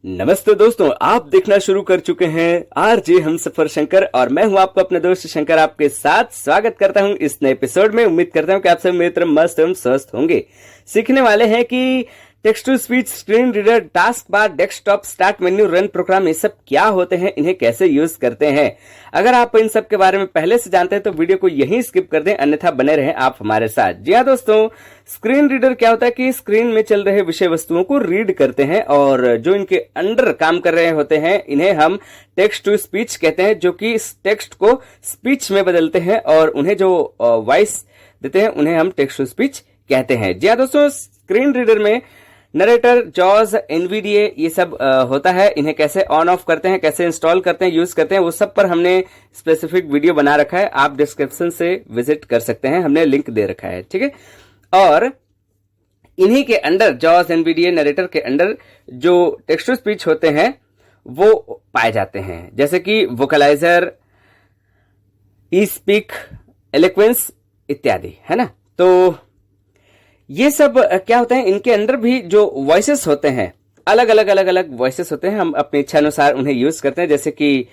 नमस्ते दोस्तों, आप देखना शुरू कर चुके हैं आरजे हमसफर शंकर और मैं हूं आपको अपने दोस्त शंकर आपके साथ स्वागत करता हूं इस नए एपिसोड में। उम्मीद करता हूं कि आप सब मेरी तरह मस्त एवं स्वस्थ होंगे। सीखने वाले हैं कि text to speech, screen reader, task bar, desktop, start menu, run program, ये सब क्या होते हैं, इन्हें कैसे यूज करते हैं। अगर आप इन सब के बारे में पहले से जानते हैं तो वीडियो को यहीं स्किप कर दें, अन्यथा बने रहें आप हमारे साथ। जी हाँ दोस्तों, स्क्रीन रीडर क्या होता है कि स्क्रीन में चल रहे विषय वस्तुओं को रीड करते हैं और जो इनके अंडर काम कर रहे होते हैं इन्हें हम टेक्स्ट टू स्पीच कहते हैं, जो कि इस टेक्स्ट को स्पीच में बदलते हैं और उन्हें जो वॉइस देते हैं उन्हें हम टेक्स्ट टू स्पीच कहते हैं। जी हाँ दोस्तों, स्क्रीन रीडर में नरेटर, जॉज, एनवीडीए ये सब होता है। इन्हें कैसे ऑन ऑफ करते हैं, कैसे इंस्टॉल करते हैं, यूज करते हैं, वो सब पर हमने स्पेसिफिक वीडियो बना रखा है। आप डिस्क्रिप्शन से विजिट कर सकते हैं, हमने लिंक दे रखा है, ठीक है। और इन्हीं के अंडर, जॉज, एनवीडीए, नरेटर के अंडर जो टेक्स्ट टू स्पीच होते हैं वो पाए जाते हैं, जैसे कि वोकलाइजर, ई स्पीक, एलोक्वेंस इत्यादि, है ना। तो ये सब क्या होता है, इनके अंदर भी जो वॉइसेस होते हैं, अलग अलग वॉइसेस होते हैं, हम अपनी इच्छा अनुसार उन्हें यूज करते हैं। जैसे कि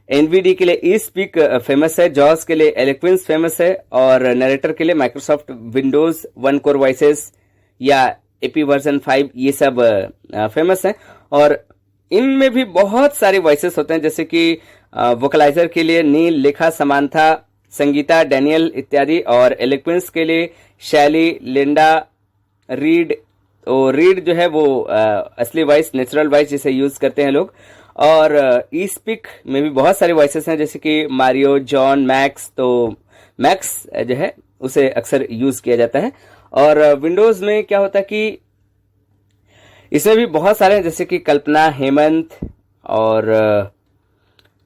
एनवीडी के लिए ई स्पीक फेमस है, जॉस के लिए एलोक्वेंस फेमस है और नरेटर के लिए माइक्रोसॉफ्ट विंडोज 1 कोर वॉइसेस या एपी वर्जन 5 ये सब फेमस है। और इनमें भी बहुत सारे वॉइसेस होते हैं, जैसे कि वोकलाइजर के लिए नील, लेखा, समांथा, संगीता, डैनियल इत्यादि, और एलोक्वेंस के लिए शैली, लिंडा, रीड। तो रीड जो है वो असली वॉइस, नेचुरल वॉइस जिसे यूज करते हैं लोग। और ई स्पीक में भी बहुत सारे वॉइसेस हैं, जैसे कि मारियो, जॉन, मैक्स। तो मैक्स जो है उसे अक्सर यूज किया जाता है। और विंडोज में क्या होता है कि इसमें भी बहुत सारे हैं, जैसे कि कल्पना, हेमंत और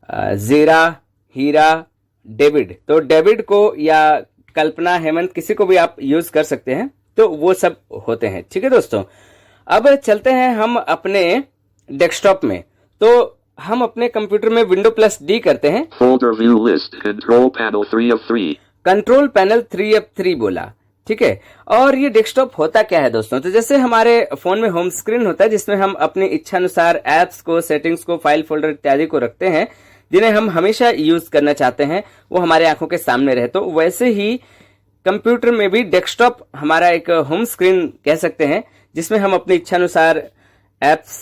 जीरा, हीरा, डेविड। तो डेविड को या कल्पना, हेमंत किसी को भी आप यूज कर सकते हैं। तो वो सब होते हैं, ठीक है दोस्तों। अब चलते हैं हम अपने डेस्कटॉप में। तो हम अपने कंप्यूटर में विंडो प्लस डी करते हैं। Folder view list, control panel 3 of 3. Control panel 3F3 बोला, ठीक है। और ये डेस्कटॉप होता क्या है दोस्तों, तो जैसे हमारे फोन में होम स्क्रीन होता है जिसमें हम अपनी इच्छा अनुसार एप्स को, सेटिंग्स को, फाइल फोल्डर इत्यादि को रखते हैं, जिन्हें हम हमेशा यूज करना चाहते हैं, वो हमारे आंखों के सामने रहे। तो वैसे ही कंप्यूटर में भी डेस्कटॉप हमारा एक होम स्क्रीन कह सकते हैं, जिसमें हम अपनी इच्छा अनुसार एप्स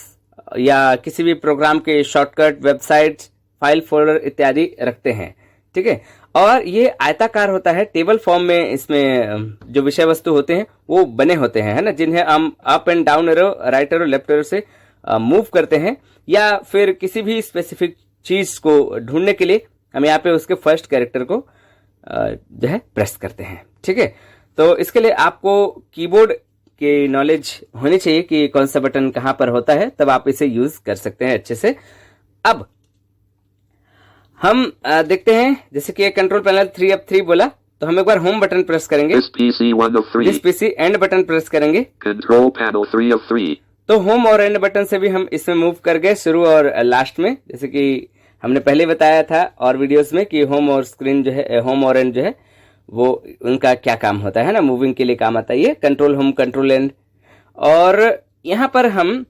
या किसी भी प्रोग्राम के शॉर्टकट, वेबसाइट, फाइल फोल्डर इत्यादि रखते हैं, ठीक है। और ये आयताकार होता है, टेबल फॉर्म में इसमें जो विषय वस्तु होते हैं वो बने होते हैं, है ना, जिन्हें हम up and down arrow, right arrow, left arrow से मूव करते हैं, या फिर किसी भी स्पेसिफिक चीज को ढूंढने के लिए हम यहाँ पे उसके फर्स्ट कैरेक्टर को जो है प्रेस करते हैं, ठीक है। तो इसके लिए आपको कीबोर्ड की नॉलेज होनी चाहिए कि कौन सा बटन कहां पर होता है, तब आप इसे यूज कर सकते हैं अच्छे से। अब हम देखते हैं, जैसे कि कंट्रोल पैनल 3F3 बोला, तो हम एक बार होम बटन प्रेस करेंगे, This PC 1 of 3. This PC and button press करेंगे, Control panel 3 of 3. तो होम और एंड बटन से भी हम इसमें मूव कर गए शुरू और लास्ट में। जैसे कि हमने पहले बताया था और वीडियोस में कि होम और स्क्रीन जो है, होम और एंड जो है वो उनका क्या काम होता है ना, मूविंग के लिए काम आता है ये कंट्रोल होम, कंट्रोल एंड। और यहाँ पर हम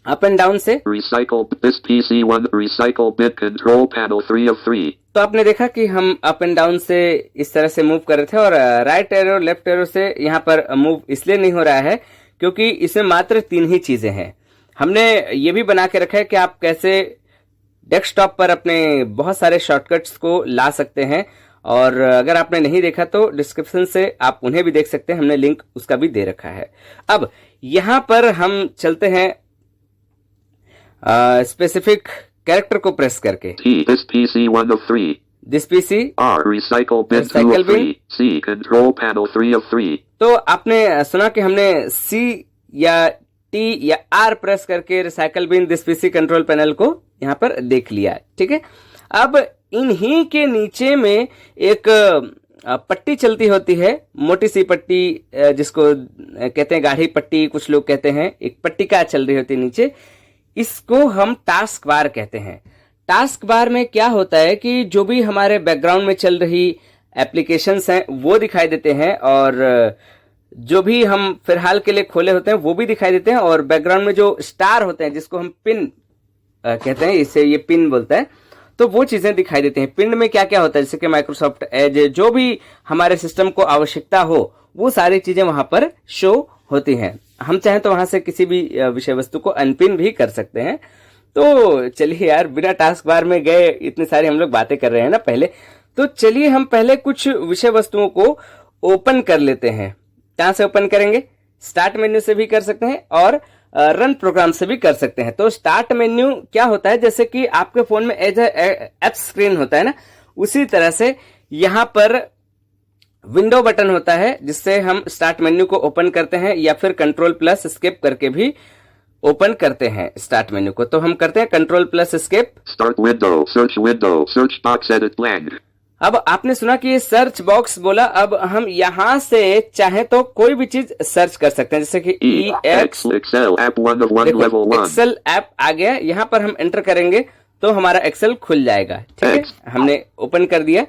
अप एंड डाउन से Recycle this PC 1 recycle bit control panel 3 of 3. तो आपने देखा कि हम अप एंड डाउन से इस तरह से मूव कर रहे थे, और राइट एरो, लेफ्ट एरो से यहाँ पर मूव इसलिए नहीं हो रहा है क्योंकि इसमें मात्र 3 ही चीजें हैं। हमने ये भी बना के रखा है कि आप कैसे डेस्कटॉप पर अपने बहुत सारे शॉर्टकट्स को ला सकते हैं, और अगर आपने नहीं देखा तो डिस्क्रिप्शन से आप उन्हें भी देख सकते हैं, हमने लिंक उसका भी दे रखा है। अब यहां पर हम चलते हैं स्पेसिफिक कैरेक्टर को प्रेस करके। T this PC 1 of 3. This PC, R recycle bit 2 Recycle of 3. C control panel 3 of 3. तो आपने सुना कि हमने C या T या R प्रेस करके recycle been this PC control panel को यहाँ पर देख लिया, ठीक है। अब इन्हीं के नीचे में एक पट्टी चलती होती है, मोटी सी पट्टी, जिसको कहते हैं गाढ़ी पट्टी, कुछ लोग कहते हैं, एक पट्टिका चल रही होती है नीचे, इसको हम टास्क बार कहते हैं। टास्क बार में क्या होता है कि जो भी हमारे बैकग्राउंड में चल रही एप्लीकेशंस हैं वो दिखाई देते हैं, और जो भी हम फिलहाल के लिए खोले होते हैं वो भी दिखाई देते हैं, और बैकग्राउंड में जो स्टार होते हैं जिसको हम पिन कहते हैं, इसे ये पिन बोलता है, तो वो चीजें दिखाई देती हैं। पिन में क्या क्या होता है, जैसे कि माइक्रोसॉफ्ट एज, जो भी हमारे सिस्टम को आवश्यकता हो वो सारी चीजें वहां पर शो होती हैं। हम चाहें तो वहां से किसी भी विषय वस्तु को अनपिन भी कर सकते हैं। तो चलिए यार, बिना टास्क बार में गए इतनी सारी हम लोग बातें कर रहे हैं ना पहले, तो चलिए हम पहले कुछ विषय वस्तुओं को ओपन कर लेते हैं। कहां से ओपन करेंगे? स्टार्ट मेन्यू से भी कर सकते हैं और रन प्रोग्राम से भी कर सकते हैं। तो स्टार्ट मेन्यू क्या होता है, जैसे कि आपके फोन में एज ऐप स्क्रीन होता है ना, उसी तरह से यहां पर विंडो बटन होता है जिससे हम स्टार्ट मेन्यू को ओपन करते हैं, या फिर कंट्रोल प्लस एस्केप करके भी ओपन करते हैं स्टार्ट मेन्यू को। तो हम करते हैं control plus escape. Start window, search box edit blank. अब आपने सुना कि ये सर्च बॉक्स बोला, अब हम यहां से चाहे तो कोई भी चीज सर्च कर सकते हैं, जैसे कि Excel app 1 of 1 level 1. Excel app आ गया, यहां पर हम एंटर करेंगे तो हमारा एक्सेल खुल जाएगा। ठीक है, हमने ओपन कर दिया।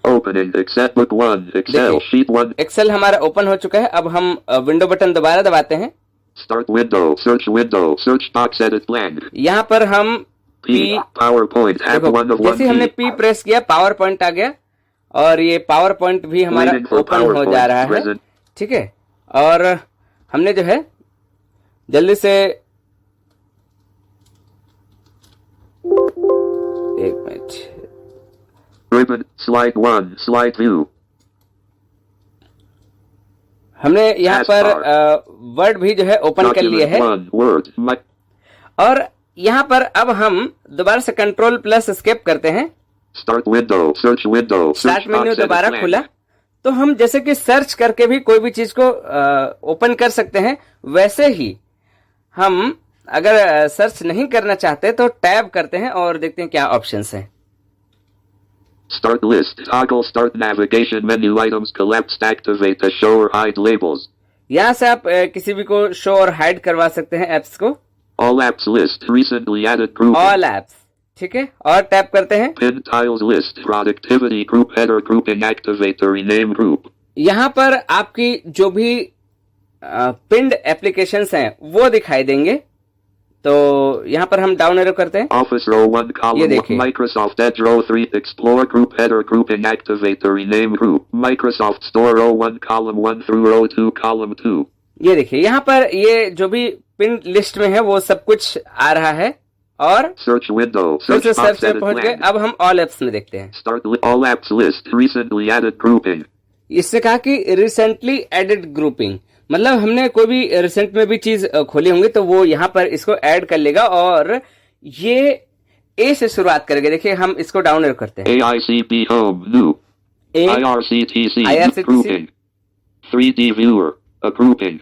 Opening Excel book 1, Excel sheet 1. Excel हमारा ओपन हो चुका है। अब हम विंडो बटन दोबारा दबाते हैं। Start window, search box edit blank. यहाँ पर हम P PowerPoint app 1 of 1. जैसे हमने P प्रेस किया, पावर पॉइंट आ गया, और ये पावर पॉइंट भी हमारा Waiting for ओपन हो जा रहा है। present. ठीक है, और हमने जो है जल्दी से एक minute, Ribbon slide 1, slide view. हमने यहाँ पर वर्ड भी जो है ओपन कर लिया है, Document 1, Word. और यहाँ पर अब हम दोबारा से कंट्रोल प्लस एस्केप करते हैं। Start window, search start menu box edit दोबारा blank. खुला, तो हम जैसे कि सर्च करके भी कोई भी चीज को ओपन कर सकते हैं, वैसे ही हम अगर सर्च नहीं करना चाहते तो टैब करते हैं और देखते हैं क्या ऑप्शंस हैं। Start list, toggle start navigation menu items collapsed activate the show or hide labels. यहाँ से आप किसी भी को शो और हाइड करवा सकते हैं एप्स को। All apps list, recently added group. All apps, ठीक है, और टैप करते हैं। Pin tiles list, productivity group header grouping activate the rename group. यहाँ पर आपकी जो भी पिंड एप्लीकेशंस हैं वो दिखाई देंगे। तो यहाँ पर हम डाउन एरो करते हैं। Office row 1 column 1, देखिए। Microsoft Edge row 3, Explore group header grouping activate the rename group. Microsoft Store row 1 column 1 through row 2 column 2. ये देखिए, यहाँ पर ये जो भी पिन लिस्ट में है वो सब कुछ आ रहा है, और Search window, फिर से search सर्च box में edit पहुंच गए। blank. अब हम ऑल एप्स में देखते हैं। Start all apps list, recently added grouping. इससे कहा कि रिसेंटली एडेड ग्रुपिंग, मतलब हमने कोई भी रिसेंट में भी चीज खोली होंगी तो वो यहाँ पर इसको ऐड कर लेगा, और ये ए से शुरुआत करेगा। देखिए, हम इसको डाउन एरो करते हैं। AICP home, new. A, IRCTC, IRCTC. grouping. 3D viewer, a grouping.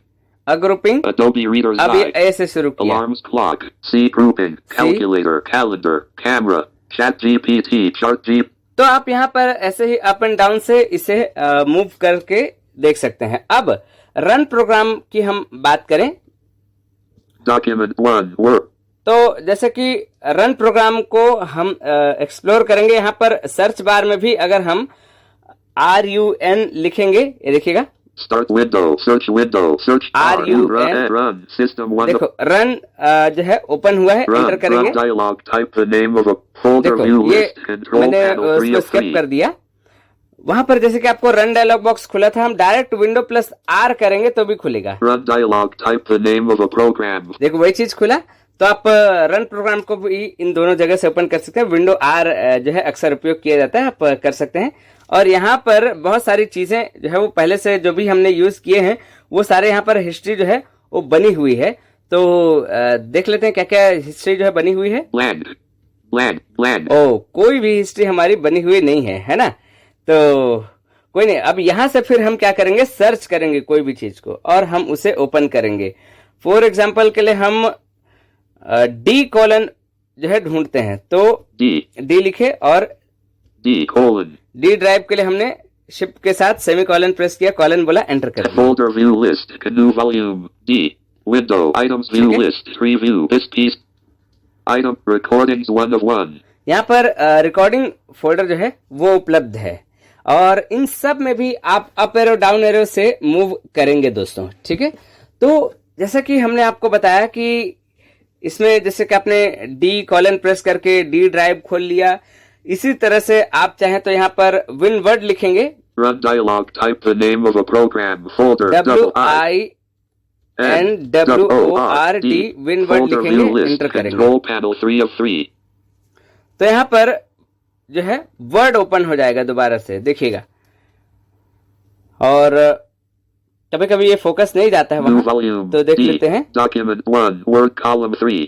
Grouping, Adobe Reader's अब ये Eye. ए से शुरू किया। Alarms clock, C grouping, calculator, calendar, camera, chat GPT, chart G. तो आप यहाँ पर ऐसे ही अप एंड डाउन से इसे मूव करके देख सकते हैं। अब रन प्रोग्राम की हम बात करें Document 1, Word. तो जैसे कि रन प्रोग्राम को हम एक्सप्लोर करेंगे। यहाँ पर सर्च बार में भी अगर हम RUN लिखेंगे, ये देखिएगा, Start window, search RUN. run, system 1. देखो रन जो है ओपन हुआ है, एंटर Run करेंगे। dialog, type the name of a folder, देखो view ये list, control मैंने panel 3 उसको of स्किप 3. कर दिया। वहां पर जैसे कि आपको रन डायलॉग बॉक्स खुला था, हम डायरेक्ट विंडो प्लस R करेंगे तो भी खुलेगा। Run dialog, type the name of a program. देखो वही चीज खुला, तो आप रन प्रोग्राम को भी इन दोनों जगह से ओपन कर सकते हैं। विंडो R जो है अक्सर उपयोग किया जाता है, आप कर सकते हैं। और यहाँ पर बहुत सारी चीजें जो है वो पहले से जो भी हमने यूज किए हैं वो सारे यहाँ पर हिस्ट्री जो है वो बनी हुई है। तो देख लेते हैं क्या क्या हिस्ट्री जो है बनी हुई है। Blank. ओ, कोई भी हिस्ट्री हमारी बनी हुई नहीं है, है ना? तो कोई नहीं। अब यहाँ से फिर हम क्या करेंगे, सर्च करेंगे कोई भी चीज को और हम उसे ओपन करेंगे। फॉर एग्जाम्पल के लिए हम D कॉलन जो है ढूंढते हैं, तो D लिखे और D ड्राइव के लिए हमने शिफ्ट के साथ सेमी कॉलन प्रेस किया, कॉलन बोला, एंटर कर दिया। Folder view list, GNU volume, D, window, items view Okay. list, preview, this piece, item, recordings 1 of 1. यहाँ पर रिकॉर्डिंग फोल्डर जो है वो उपलब्ध है। और इन सब में भी आप अप एरो डाउन एरो से मूव करेंगे दोस्तों। ठीक है, तो जैसा कि हमने आपको बताया कि इसमें जैसे कि आपने डी कॉलन प्रेस करके डी ड्राइव खोल लिया, इसी तरह से आप चाहें तो यहाँ पर विन वर्ड लिखेंगे, Run dialog. Type the name of a program. Folder. WINWORD win word Folder view लिखेंगे, list. एंटर करेंगे। Control panel 3 of 3. तो यहाँ पर जो है वर्ड ओपन हो जाएगा दोबारा से, देखिएगा। और कभी कभी ये फोकस नहीं जाता है New वहां, volume. तो देख D. लेते हैं। Document 1. Word column 3.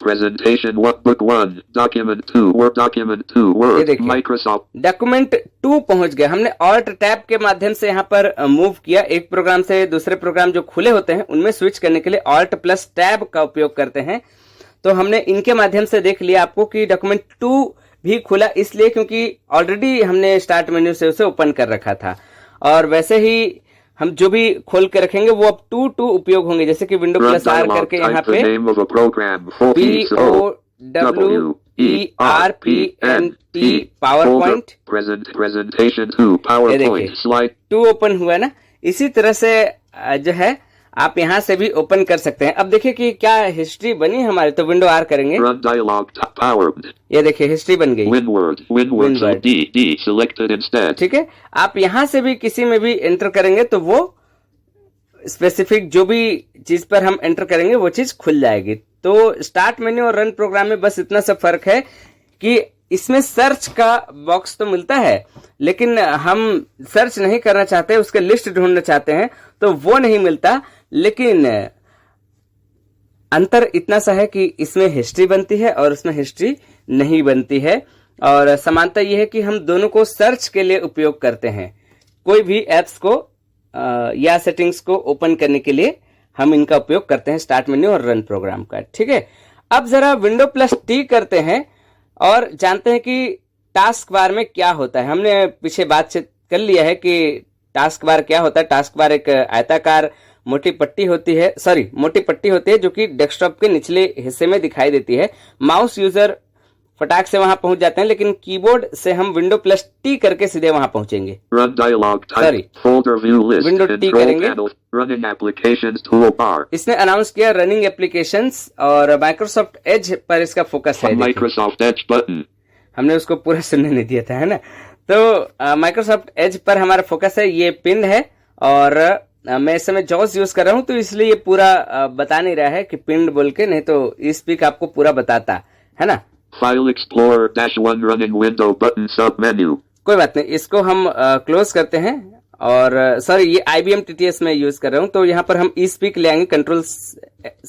Presentation 1. Book 1. Document 2. Word document 2. ये Word. देखिए। Microsoft. डॉक्यूमेंट 2 पहुंच गया। हमने ऑल्ट टैब के माध्यम से यहाँ पर मूव किया। एक प्रोग्राम से दूसरे प्रोग्राम जो खुले होते हैं उनमें स्विच करने के लिए ऑल्ट प्लस टैब का उपयोग करते हैं। तो हमने इनके माध्यम से देख लिया आपको कि डॉक्यूमेंट 2 भी खुला, इसलिए क्योंकि ऑलरेडी हमने स्टार्ट मेन्यू से उसे ओपन कर रखा था। और वैसे ही हम जो भी खोल के रखेंगे वो अब 2 उपयोग होंगे, जैसे कि window Run plus R dialog. करके यहाँ Type the पे name of a program. POWERPNT power point Presentation 2. ये PowerPoint. देखिए। Slide. 2 ओपन हुआ ना, इसी तरह से जो है आप यहाँ से भी ओपन कर सकते हैं। अब देखिए कि क्या हिस्ट्री बनी हमारी, तो विंडो आर करेंगे, Run dialog. Powered. ये देखिए हिस्ट्री बन गई। Winword. Winword. D selected instead. ठीक है, आप यहाँ से भी किसी में भी एंटर करेंगे तो वो स्पेसिफिक जो भी चीज पर हम एंटर करेंगे वो चीज खुल जाएगी। तो स्टार्ट मेन्यू और रन प्रोग्राम में बस इतना सा फर्क है कि इसमें सर्च का बॉक्स तो मिलता है, लेकिन हम सर्च नहीं करना चाहते, उसके लिस्ट ढूंढना चाहते हैं तो वो नहीं मिलता। लेकिन अंतर इतना सा है कि इसमें हिस्ट्री बनती है और उसमें हिस्ट्री नहीं बनती है। और समानता यह है कि हम दोनों को सर्च के लिए उपयोग करते हैं। कोई भी एप्स को या सेटिंग्स को ओपन करने के लिए हम इनका उपयोग करते हैं, स्टार्ट मेन्यू और रन प्रोग्राम का। ठीक है, अब जरा विंडो प्लस टी करते हैं और जानते हैं कि टास्क बार में क्या होता है। हमने पीछे बातचीत कर लिया है कि टास्क बार क्या होता है। टास्क बार एक आयताकार मोटी पट्टी होती है, मोटी पट्टी होती है जो कि डेस्कटॉप के निचले हिस्से में दिखाई देती है। माउस यूजर फटाक से वहां पहुंच जाते हैं, लेकिन कीबोर्ड से हम विंडो प्लस टी करके सीधे वहां पहुंचेंगे। Run dialog. Type folder view list. Window T Control करेंगे। panel. Running applications toolbar. इसने अनाउंस किया रनिंग एप्लीकेशंस और माइक्रोसॉफ्ट एज पर इसका फोकस है। देखिए। Microsoft Edge button. हमने उसको पूरा सुनने नहीं दिया था, है ना। तो माइक्रोसॉफ्ट एज पर हमारा फोकस है, ये पिन है। और मैं इस समय जॉस यूज कर रहा हूं तो इसलिए ये पूरा बता नहीं रहा है कि पिन बोल के, नहीं तो स्पीक आपको पूरा बताता है ना। File Explorer -1 running window button sub menu. कोई बात नहीं, इसको हम क्लोज करते हैं। और ये IBM TTS में यूज कर रहा हूं, तो यहाँ पर हम स्पीक ले आएंगे, कंट्रोल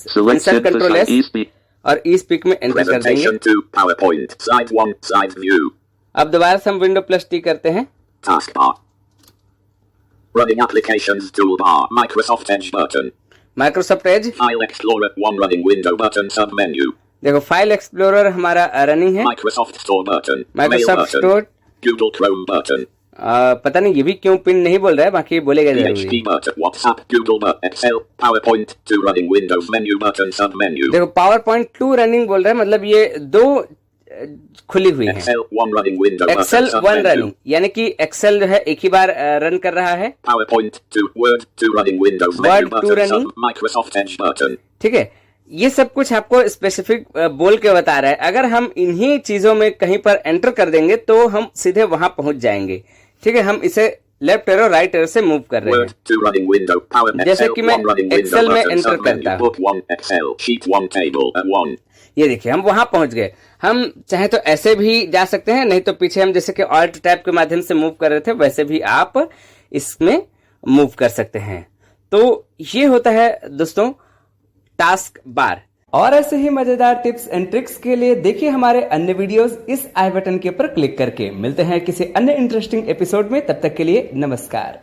कंट्रोल एस eSpeak. और स्पीक में एंटर कर देंगे। Presentation 2, PowerPoint, Slide 1, Side View, अब दोबारा से हम विंडो प्लस टी करते हैं। Taskbar, Running Applications Toolbar, Microsoft Edge button, Microsoft Edge, File Explorer 1 running window button submenu, देखो फाइल एक्सप्लोरर हमारा रनिंग है। Microsoft Store button, Mail Microsoft button, store, Google Chrome button, पता नहीं ये भी क्यों पिन नहीं बोल रहा है, बाकी ये बोलेगा जरूरी। PHP button, WhatsApp, Google button, Excel, PowerPoint 2 running Windows menu button submenu, देखो पावर पॉइंट 2 रनिंग बोल रहा है, मतलब ये 2 खुली हुई है। Excel 1 running window excel button 1 running, submenu, यानी कि एक्सेल जो है एक ही बार रन कर रहा है। PowerPoint 2, Word 2 running Windows Word menu 2 button running, sub, Microsoft Edge button, ठीक है। ये सब कुछ आपको स्पेसिफिक बोल के बता रहा है। अगर हम इन्हीं चीजों में कहीं पर एंटर कर देंगे तो हम सीधे वहां पहुंच जाएंगे। ठीक है, हम इसे लेफ्ट एरो राइट एरो से मूव कर रहे Word हैं। 2 running window, Power जैसे Excel कि मैं 1 running window Excel में button enter submenu, करता हूं। Book 1 Excel, Sheet 1 Table 1. ये देखिए हम वहां पहुंच गए। हम चाहे तो ऐसे भी जा सकते हैं, नहीं तो पीछे हम जैसे कि ऑल्ट टैब के माध्यम से मूव कर रहे थे वैसे भी आप इसमें मूव कर सकते हैं। तो ये होता है दोस्तों टास्क बार। और ऐसे ही मजेदार टिप्स एंड ट्रिक्स के लिए देखिए हमारे अन्य वीडियोस इस आई बटन के ऊपर क्लिक करके। मिलते हैं किसी अन्य इंटरेस्टिंग एपिसोड में, तब तक के लिए नमस्कार।